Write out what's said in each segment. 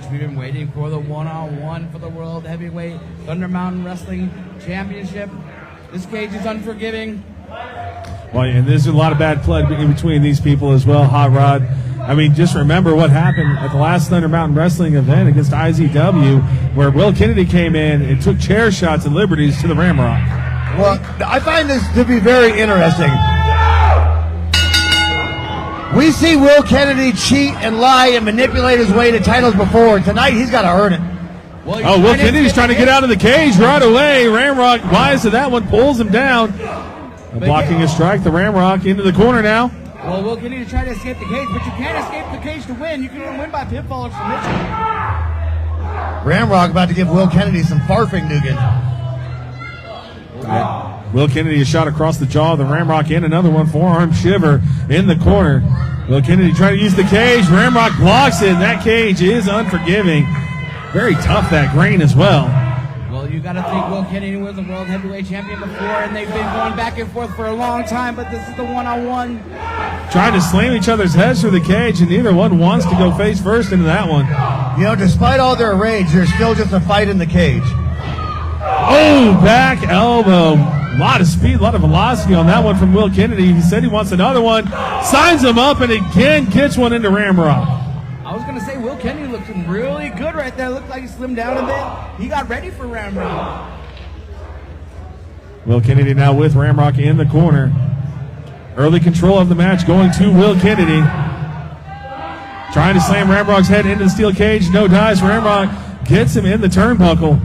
We've been waiting for the one-on-one for the World Heavyweight Thunder Mountain Wrestling Championship. This cage is unforgiving. Well, and there's a lot of bad blood in between these people as well, Hot Rod. I mean, just remember what happened at the last Thunder Mountain Wrestling event against IZW, where Will Kennedy came in and took chair shots and liberties to the Ramrock. Well, I find this to be very interesting. We see Will Kennedy cheat and lie and manipulate his way to titles before. Tonight, he's got to earn it. Well, Will Kennedy's trying to get out of the cage right away. Ramrock wise to that one, pulls him down. Blocking a strike, the Ramrock into the corner now. Well, Will Kennedy tried to escape the cage, but you can't escape the cage to win. You can only win by pinfall or submission. Ramrock about to give Will Kennedy some farfing nougat. Will Kennedy a shot across the jaw of the Ramrock in, another one, forearm shiver in the corner. Will Kennedy trying to use the cage. Ramrock blocks it, and that cage is unforgiving. Very tough, that grain as well. Well, you got to think Will Kennedy was the World Heavyweight Champion before, and they've been going back and forth for a long time, but this is the one-on-one. Trying to slam each other's heads through the cage, and neither one wants to go face first into that one. You know, despite all their rage, there's still just a fight in the cage. Oh, back elbow. A lot of speed, a lot of velocity on that one from Will Kennedy. He said he wants another one. Signs him up and again gets one into Ramrock. I was going to say, Will Kennedy looked really good right there. Looked like he slimmed down a bit. He got ready for Ramrock. Will Kennedy now with Ramrock in the corner. Early control of the match going to Will Kennedy. Trying to slam Ramrock's head into the steel cage. No dice. Ramrock gets him in the turnbuckle.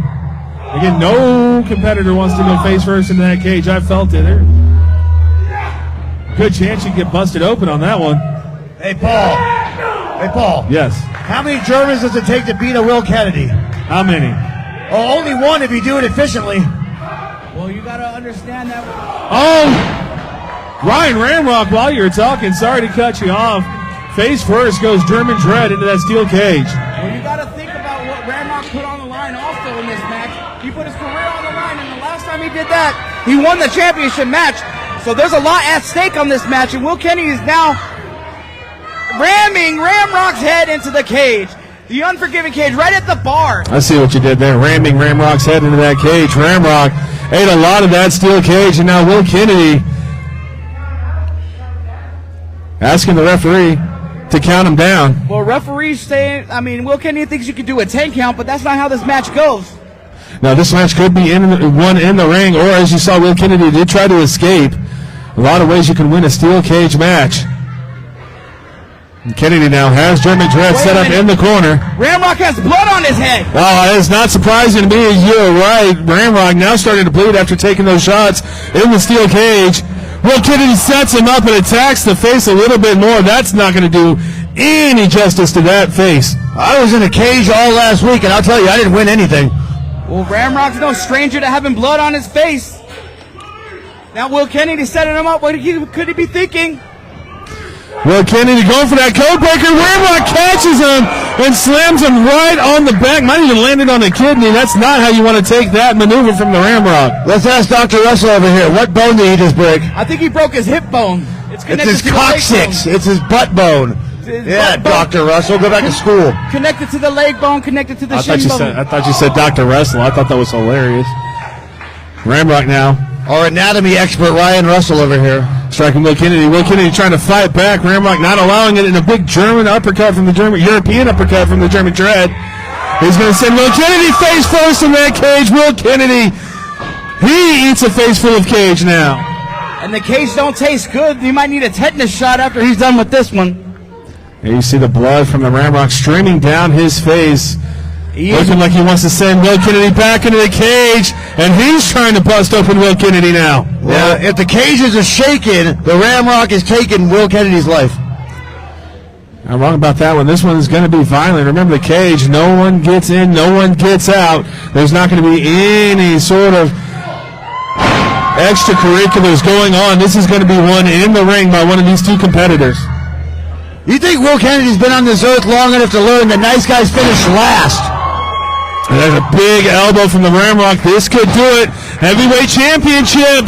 Again, no competitor wants to go face first into that cage. I felt it. Good chance you can get busted open on that one. Hey, Paul. Yes. How many Germans does it take to beat a Will Kennedy? How many? Oh, only one if you do it efficiently. Well, you got to understand that. Oh! Ryan Ramrock, while you're talking, sorry to cut you off. Face first goes German Dread into that steel cage. Well, you got to think about what Ramrock put on the line also in this match. He put his career on the line, and the last time he did that, he won the championship match. So there's a lot at stake on this match, and Will Kennedy is now ramming Ramrock's head into the cage. The unforgiving cage right at the bar. I see what you did there, ramming Ramrock's head into that cage. Ramrock ate a lot of that steel cage, and now Will Kennedy asking the referee to count him down. Well, referees saying, Will Kennedy thinks you can do a 10 count, but that's not how this match goes. Now, this match could be won in the ring, or as you saw, Will Kennedy did try to escape. A lot of ways you can win a steel cage match. And Kennedy now has German Dread set up in the corner. Ramrock has blood on his head. Oh, it's not surprising to me. You're right. Ramrock now starting to bleed after taking those shots in the steel cage. Will Kennedy sets him up and attacks the face a little bit more. That's not going to do any justice to that face. I was in a cage all last week, and I'll tell you, I didn't win anything. Well, Ramrock's no stranger to having blood on his face. Now Will Kennedy setting him up. What could he be thinking? Will Kennedy going for that code breaker. Ramrock catches him and slams him right on the back. Might even landed on the kidney. That's not how you want to take that maneuver from the Ramrock. Let's ask Dr. Russell over here. What bone did he just break? I think he broke his hip bone. It's his coccyx. It's his butt bone. Yeah, Dr. Russell, go back to school. Connected to the leg bone, connected to the shin bone. I thought you said Dr. Russell. I thought that was hilarious. Ramrock now. Our anatomy expert, Ryan Russell, over here. Striking Will Kennedy. Will Kennedy trying to fight back. Ramrock not allowing it in a big German uppercut from the European uppercut from the German Dread. He's going to send Will Kennedy face first in that cage. Will Kennedy, he eats a face full of cage now. And the cage don't taste good. He might need a tetanus shot after he's done with this one. And you see the blood from the Ramrock streaming down his face. Looking like he wants to send Will Kennedy back into the cage, and he's trying to bust open Will Kennedy now. Well, if the cages are shaking, the Ramrock is taking Will Kennedy's life. I'm wrong about that one. This one is going to be violent. Remember the cage. No one gets in, no one gets out. There's not going to be any sort of extracurriculars going on. This is going to be one in the ring by one of these two competitors. You think Will Kennedy's been on this earth long enough to learn that nice guys finish last? And there's a big elbow from the Ramrock. This could do it. Heavyweight championship.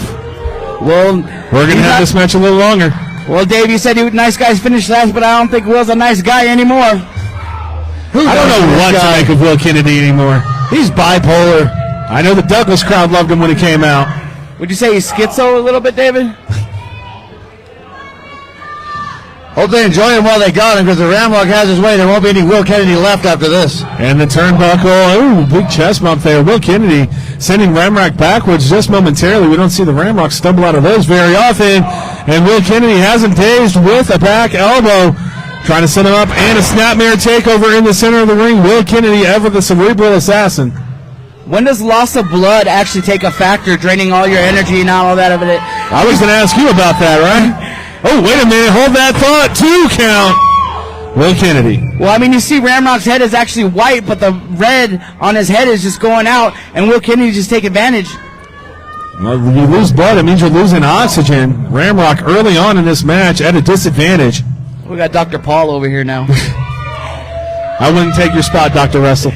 Well, we're going to have this match a little longer. Well, Dave, you said nice guys finish last, but I don't think Will's a nice guy anymore. I don't know what to make of Will Kennedy anymore. He's bipolar. I know the Douglas crowd loved him when he came out. Would you say he's schizo a little bit, David? Hope they enjoy him while they got him, because the Ramrock has his way. There won't be any Will Kennedy left after this. And the turnbuckle. Ooh, big chest bump there. Will Kennedy sending Ramrock backwards just momentarily. We don't see the Ramrock stumble out of those very often. And Will Kennedy has him dazed with a back elbow. Trying to set him up, and a snapmare takeover in the center of the ring. Will Kennedy, ever the cerebral assassin. When does loss of blood actually take a factor, draining all your energy and all that of it? I was going to ask you about that, right? Oh, wait a minute. Hold that thought. 2 count. Will Kennedy. Well, I mean, you see Ramrock's head is actually white, but the red on his head is just going out, and Will Kennedy just take advantage. Well, you lose blood, it means you're losing oxygen. Ramrock early on in this match at a disadvantage. We got Dr. Paul over here now. I wouldn't take your spot, Dr. Russell.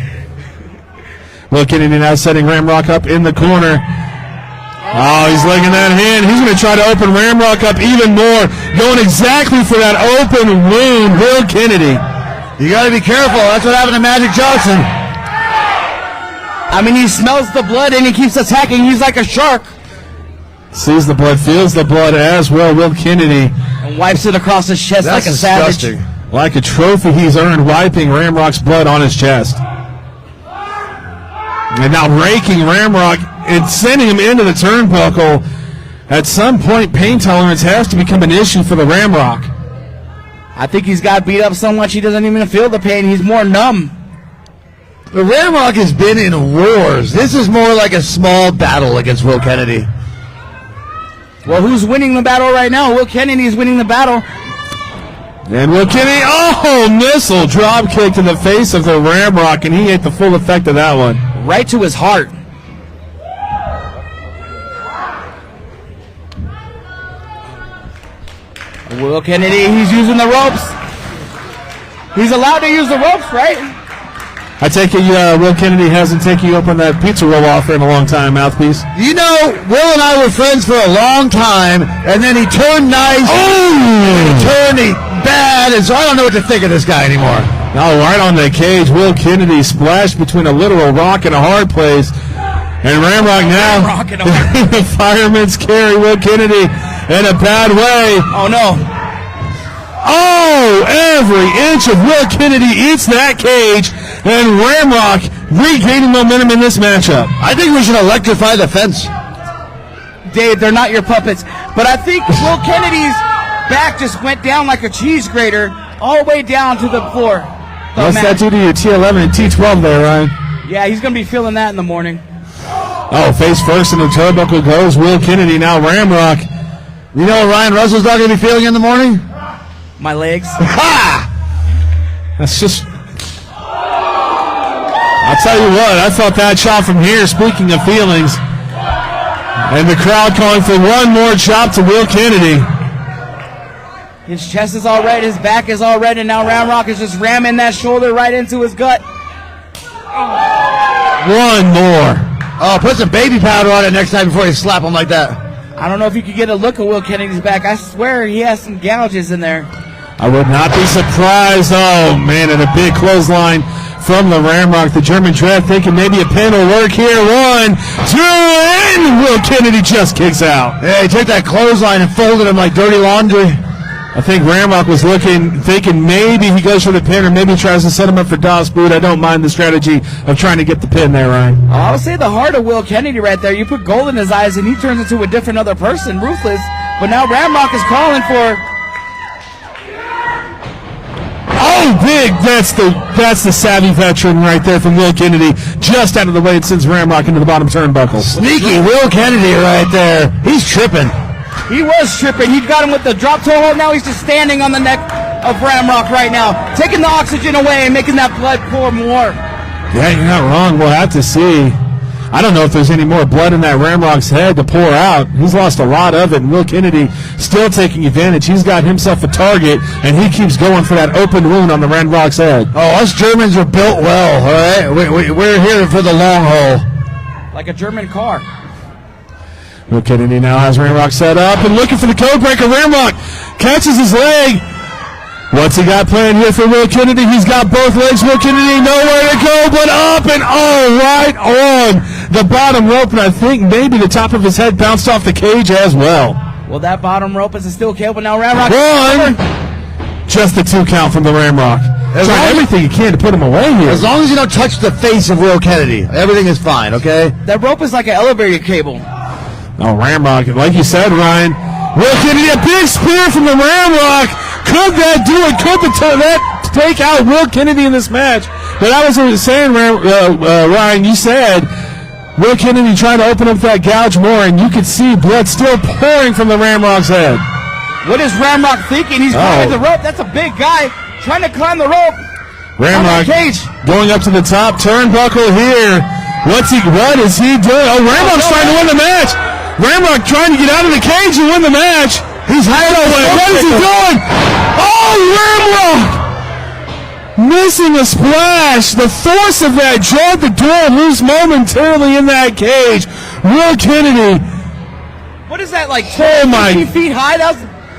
Will Kennedy now setting Ramrock up in the corner. Oh, he's legging that hand. He's going to try to open Ramrock up even more. Going exactly for that open wound, Will Kennedy. You got to be careful. That's what happened to Magic Johnson. I mean, he smells the blood and he keeps attacking. He's like a shark. Sees the blood, feels the blood as well, Will Kennedy. And wipes it across his chest like a savage. Like a trophy he's earned, wiping Ramrock's blood on his chest. And now raking Ramrock and sending him into the turnbuckle. At some point, pain tolerance has to become an issue for the Ramrock. I think he's got beat up so much he doesn't even feel the pain. He's more numb. The Ramrock has been in wars. This is more like a small battle against Will Kennedy. Well, who's winning the battle right now? Will Kennedy is winning the battle. And Will Kennedy, missile drop kick to the face of the Ramrock, and he ate the full effect of that one. Right to his heart. Will Kennedy, he's using the ropes. He's allowed to use the ropes, right? I take it Will Kennedy hasn't taken you up on that pizza roll offer in a long time, Mouthpiece. You know, Will and I were friends for a long time, and then he turned nice, and he turned bad, and so I don't know what to think of this guy anymore. Now, right on the cage, Will Kennedy splashed between a literal rock and a hard place. And Ramrock now, the fireman's carry Will Kennedy in a bad way. Oh, no. Oh, every inch of Will Kennedy eats that cage, and Ramrock regaining momentum in this matchup. I think we should electrify the fence. Dave, they're not your puppets. But I think Will Kennedy's back just went down like a cheese grater all the way down to the floor. What's that do to your T11 and T12 there, Ryan? Yeah, he's going to be feeling that in the morning. Oh, face first in the turnbuckle goes Will Kennedy. Now Ramrock. You know what Ryan Russell's not going to be feeling in the morning? My legs. Ha! That's just... I'll tell you what, I thought that shot from here, speaking of feelings. And the crowd calling for one more chop to Will Kennedy. His chest is all red, his back is all red, and now Ramrock is just ramming that shoulder right into his gut. One more. Oh, put some baby powder on it next time before you slap him like that. I don't know if you could get a look at Will Kennedy's back. I swear he has some gouges in there. I would not be surprised. Oh, man, and a big clothesline from the Ramrock. The German Dread thinking maybe a pin will work here. 1, 2, and Will Kennedy just kicks out. Yeah, he took that clothesline and folded him like dirty laundry. I think Ramrock was thinking maybe he goes for the pin or maybe tries to set him up for Das Boot. I don't mind the strategy of trying to get the pin there, Ryan. I would say the heart of Will Kennedy right there. You put gold in his eyes and he turns into a different other person, ruthless. But now Ramrock is calling for... Oh, big! That's the savvy veteran right there from Will Kennedy. Just out of the way, it sends Ramrock into the bottom turnbuckle. Sneaky Will Kennedy right there. He's tripping. He was tripping. He got him with the drop toe hold. Now he's just standing on the neck of Ramrock right now, taking the oxygen away and making that blood pour more. Yeah, you're not wrong. We'll have to see. I don't know if there's any more blood in that Ramrock's head to pour out. He's lost a lot of it, and Will Kennedy still taking advantage. He's got himself a target, and he keeps going for that open wound on the Ramrock's head. Oh, us Germans are built well, all right? We're here for the long haul. Like a German car. Will Kennedy now has Ramrock set up and looking for the code breaker. Ramrock catches his leg. What's he got planned here for Will Kennedy? He's got both legs. Will Kennedy nowhere to go but up and right on the bottom rope. And I think maybe the top of his head bounced off the cage as well. Well, that bottom rope is a steel cable. Now Ramrock. One. Just the 2 count from the Ramrock. Trying everything he can to put him away here. As long as you don't touch the face of Will Kennedy, everything is fine, okay? That rope is like an elevator cable. Oh, Ramrock, like you said, Ryan. Will Kennedy, a big spear from the Ramrock. Could that do it? Could that take out Will Kennedy in this match? But I was saying, Ryan, you said Will Kennedy trying to open up that gouge more, and you could see blood still pouring from the Ramrock's head. What is Ramrock thinking? He's climbing the rope. That's a big guy trying to climb the rope. Ramrock going up to the top turnbuckle here. What is he doing? Oh, Ramrock's trying to win the match. Ramrock trying to get out of the cage and win the match. He's hiding away. What is he doing? Oh, Ramrock missing a splash. The force of that jarred the door loose momentarily in that cage. Will Kennedy. What is that, like 15 feet high?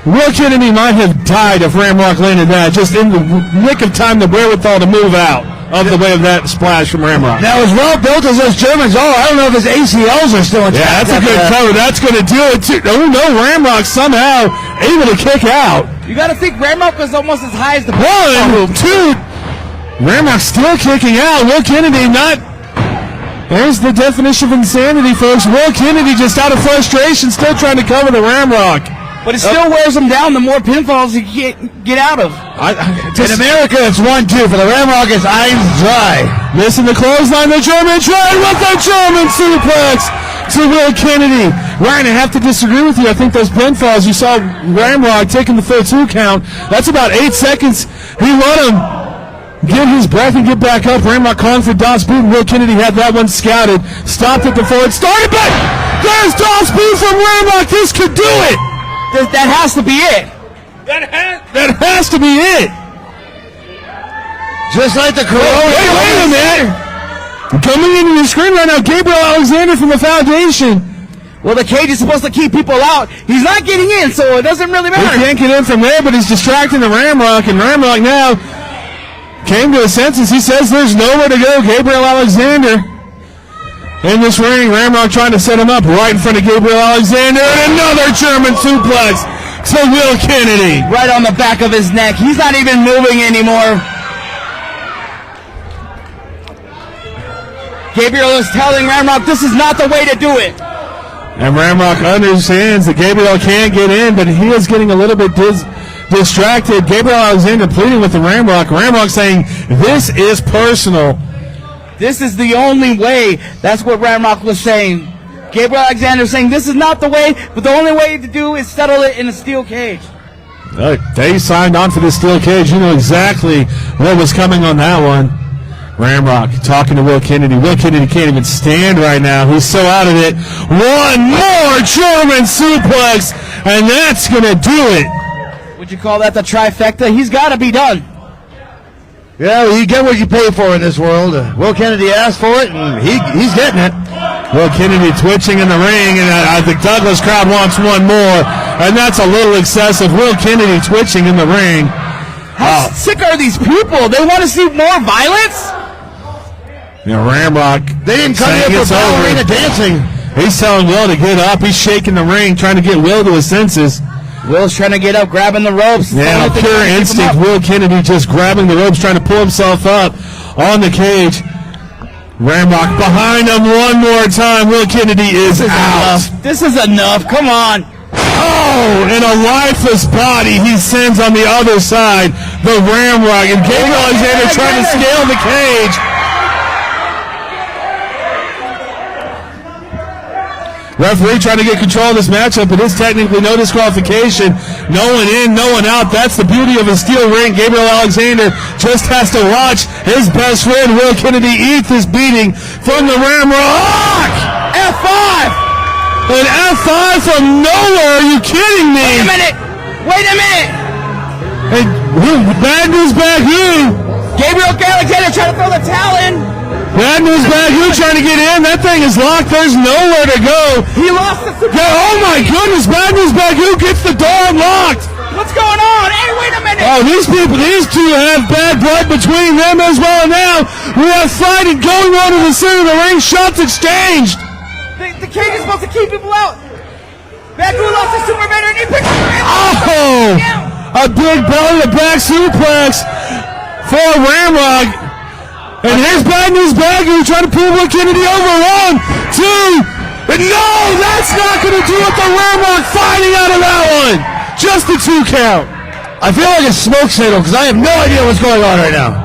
Will Kennedy might have died if Ramrock landed that. Just in the nick of time, the wherewithal to move out of the way of that splash from Ramrock. Now, as well built as those Germans are, I don't know if his ACLs are still intact. Yeah, that's a good cover. That's going to do it, too. Oh, no, Ramrock somehow able to kick out. You got to think Ramrock was almost as high as the... 1, 2. Ramrock still kicking out. Will Kennedy not... There's the definition of insanity, folks. Will Kennedy just out of frustration still trying to cover the Ramrock. But it still wears him down the more pinfalls he can't get out of. In America, it's 1-2. For the Ramrock, it's eyes dry. Missing the clothesline, the German trade with the German suplex to Will Kennedy. Ryan, I have to disagree with you. I think those pinfalls, you saw Ramrock taking the full 2 count. That's about 8 seconds. He let him get his breath and get back up. Ramrock calling for Das Boot, and Will Kennedy had that one scouted. Stopped at the forward, started back. There's Das Boot from Ramrock. This could do it. That has to be it. That has to be it. Just like the Corona. Wait a minute. Coming into the screen right now, Gabriel Alexander from the Foundation. Well, the cage is supposed to keep people out. He's not getting in, so it doesn't really matter. He can't get in from there, but he's distracting the Ramrock, and Ramrock now came to his senses. He says there's nowhere to go. Gabriel Alexander in this ring. Ramrock trying to set him up right in front of Gabriel Alexander, and another German suplex to Will Kennedy. Right on the back of his neck. He's not even moving anymore. Gabriel is telling Ramrock this is not the way to do it. And Ramrock understands that Gabriel can't get in, but he is getting a little bit distracted. Gabriel Alexander pleading with the Ramrock. Ramrock saying, this is personal. This is the only way. That's what Ramrock was saying. Gabriel Alexander saying this is not the way, but the only way to do is settle it in a steel cage. They signed on for this steel cage. You know exactly what was coming on that one. Ramrock talking to Will Kennedy. Will Kennedy can't even stand right now. He's so out of it. One more German suplex, and that's going to do it. Would you call that the trifecta? He's got to be done. Yeah, well, you get what you pay for in this world. Will Kennedy asked for it, and he's getting it. Will Kennedy twitching in the ring, and I think Douglas crowd wants one more, and that's a little excessive. Will Kennedy twitching in the ring. How sick are these people? They want to see more violence? Ramrock. They didn't come here for ballerina dancing. He's telling Will to get up. He's shaking the ring, trying to get Will to his senses. Will's trying to get up, grabbing the ropes. Yeah, pure instinct. Will Kennedy just grabbing the ropes, trying to pull himself up on the cage. Ramrock behind him one more time. Will Kennedy is out. This is enough. Come on. Oh, in a lifeless body, he sends on the other side the Ramrock. And Gabriel Alexander trying to scale the cage. Referee trying to get control of this matchup, but it's technically no disqualification. No one in, no one out. That's the beauty of a steel ring. Gabriel Alexander just has to watch his best friend, Will Kennedy, eat this beating from the Ramrock. F5! An F5 from nowhere. Are you kidding me? Wait a minute! And bad news back you. Gabriel Alexander trying to throw the towel in. Bad news back you trying to get in. That thing is locked. There's nowhere to go. He lost the super. Yeah, oh my goodness. Bad news back you gets the door unlocked. What's going on? Hey, wait a minute. Oh, these two have bad blood between them as well. And now we have fighting going on in the center of the ring. Shots exchanged. The cage is supposed to keep people out. Bagu lost the super and he picked up. Oh, a big belly to back suplex for Ramrock. And here's bad news Bagu trying to pull Will Kennedy over. 1, 2, and no, that's not going to do it. The Ramrock fighting out of that one. Just a 2 count. I feel like a smoke signal because I have no idea what's going on right now.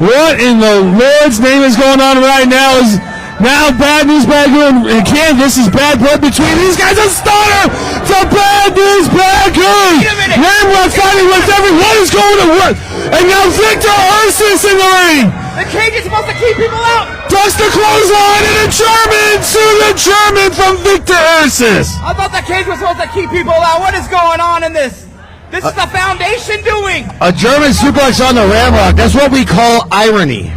What in the Lord's name is going on right now is now bad news Bagu and again, this is bad blood between these guys. A stunner to bad news Bagu. Ramrock fighting with everyone is going to work. And now Victor Ursus in the ring. The cage is supposed to keep people out. Ducks the clothesline and a German to the German from Victor Ursus. I thought the cage was supposed to keep people out. What is going on in this? This is the Foundation doing. A German suplex on the Ramrock. That's what we call irony.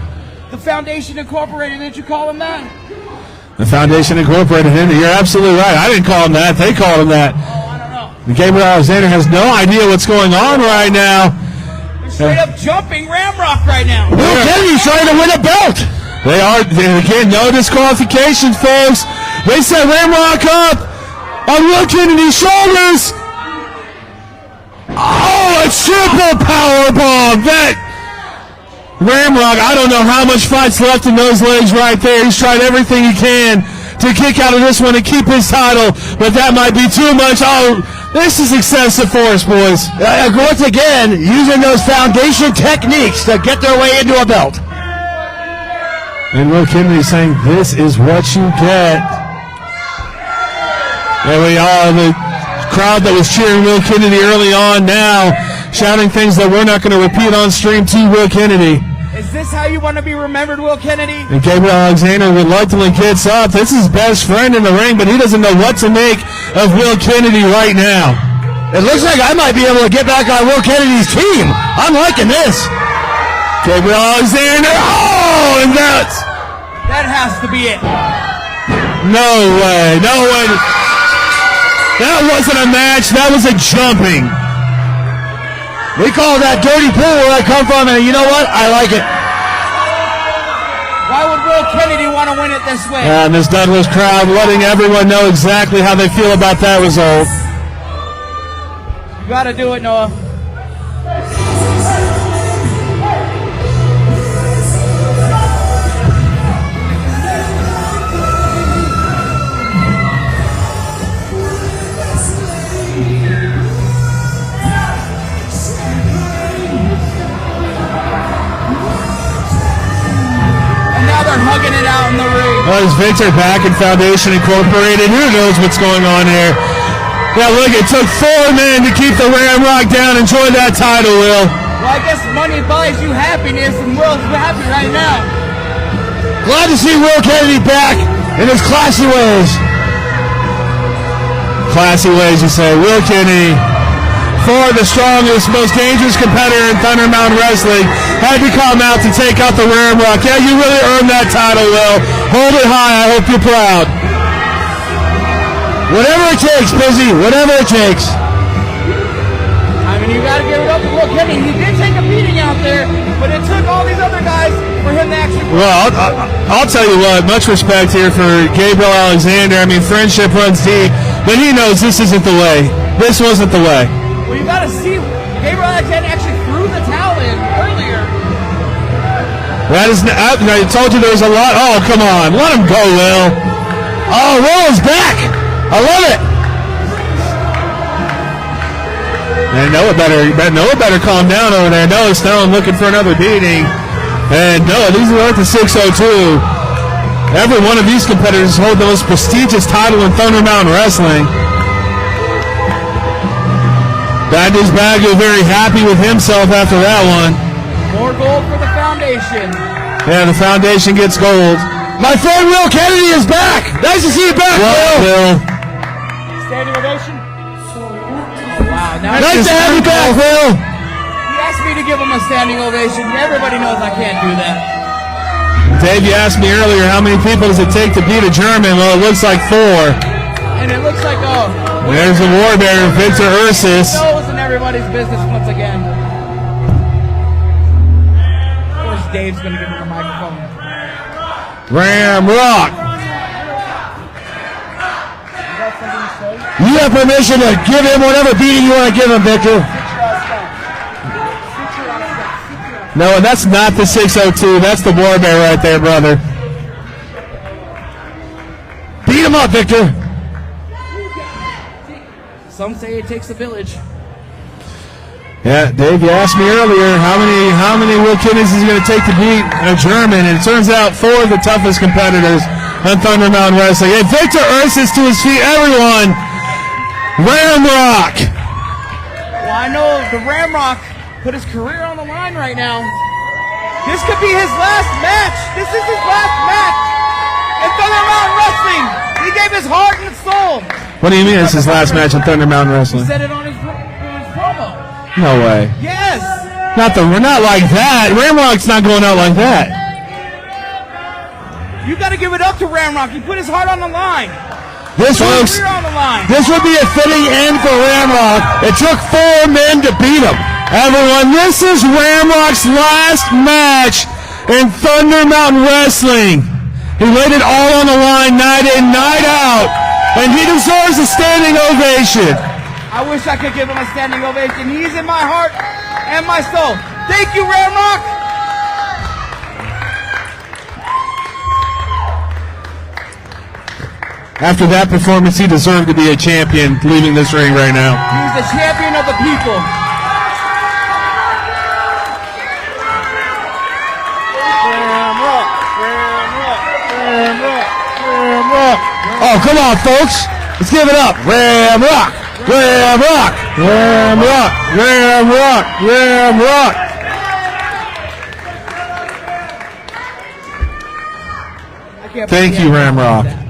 The Foundation Incorporated, didn't you call them that? The Foundation Incorporated. You're absolutely right. I didn't call him that. They called him that. Oh, I don't know. Gabriel Alexander has no idea what's going on right now. Straight up jumping Ramrock right now. Will Kennedy's trying to win a belt. They are, again, no disqualifications, folks. They set Ramrock up on Will Kennedy's shoulders. Oh, a triple powerbomb. That Ramrock, I don't know how much fight's left in those legs right there. He's tried everything he can to kick out of this one and keep his title, but that might be too much. Oh, this is excessive force, boys. Once again, using those foundation techniques to get their way into a belt. And Will Kennedy saying, this is what you get. There we are, the crowd that was cheering Will Kennedy early on now, shouting things that we're not going to repeat on stream to Will Kennedy. Is this how you want to be remembered, Will Kennedy? And Gabriel Alexander reluctantly gets up. This is his best friend in the ring, but he doesn't know what to make of Will Kennedy right now. It looks like I might be able to get back on Will Kennedy's team. I'm liking this. Gabriel Alexander, oh, and that has to be it. No way, no way. That wasn't a match, that was a jumping. We call that dirty pool where I come from, and you know what? I like it. Why would Will Kennedy want to win it this way? And this Douglas crowd letting everyone know exactly how they feel about that result. You got to do it, Noah. Hugging it out in the ring. Oh, is Victor back in Foundation Incorporated? Who knows what's going on here? Yeah, look, it took 4 men to keep the Ramrock down. Enjoy that title, Will. Well, I guess money buys you happiness, and Will's happy right now. Glad to see Will Kennedy back in his classy ways. Classy ways, you say. Will Kennedy far the strongest, most dangerous competitor in Thunder Mountain Wrestling, had to come out to take out the Ramrock. Yeah, you really earned that title, Will. Hold it high. I hope you're proud. Whatever it takes, Busy. Whatever it takes. I mean, you got to give it up to Will Kenny. He did take a beating out there, but it took all these other guys for him to actually. Well, I'll tell you what. Much respect here for Gabriel Alexander. I mean, friendship runs deep, but he knows this isn't the way. This wasn't the way. Well, you got to see, Gabriel Alexander actually threw the towel in earlier. That is. I told you there was a lot. Oh, come on, let him go, Will. Oh, Will is back. I love it. And Noah better calm down over there. Noah Stone looking for another beating. And Noah, these are at the 602. Every one of these competitors hold the most prestigious title in Thunder Mountain Wrestling. Bad News Bagu very happy with himself after that one. More gold for the foundation. Yeah, the foundation gets gold. My friend Will Kennedy is back. Nice to see you back, Will. Standing ovation. Wow, now nice to have you back, Will. He asked me to give him a standing ovation. Everybody knows I can't do that. Dave, you asked me earlier how many people does it take to beat a German? Well, it looks like 4. And it looks like there's a war bear, Victor Ursus. Nose in everybody's business once again. Of course, Dave's going to give him the microphone. Ramrock. You have permission to give him whatever beating you want to give him, Victor. No, and that's not the 602. That's the war bear right there, brother. Beat him up, Victor. Some say it takes a village. Yeah, Dave, you asked me earlier how many Will Kidneys is he going to take to beat a German, and it turns out 4 of the toughest competitors on Thunder Mountain Wrestling. And Victor Ursus to his feet, everyone. Ramrock. Well, I know the Ramrock put his career on the line right now. This could be his last match. This is his last match in Thunder Mountain Wrestling. He gave his heart and soul. What do you mean it's his last match in Thunder Mountain He Wrestling? said it on his promo. No way. Yes. Not like that. Ramrock's not going out like that. You got to give it up to Ramrock. He put his heart on the line. This would be a fitting end for Ramrock. It took 4 men to beat him. Everyone, this is Ramrock's last match in Thunder Mountain Wrestling. He laid it all on the line night in, night out, and he deserves a standing ovation. I wish I could give him a standing ovation. He's in my heart and my soul. Thank you, Ramrock. After that performance, he deserved to be a champion leaving this ring right now. He's the champion of the people. Ramrock. Oh, come on, folks. Let's give it up. Ramrock. Ramrock. Ramrock. Ramrock. Ramrock. Thank you, Ramrock.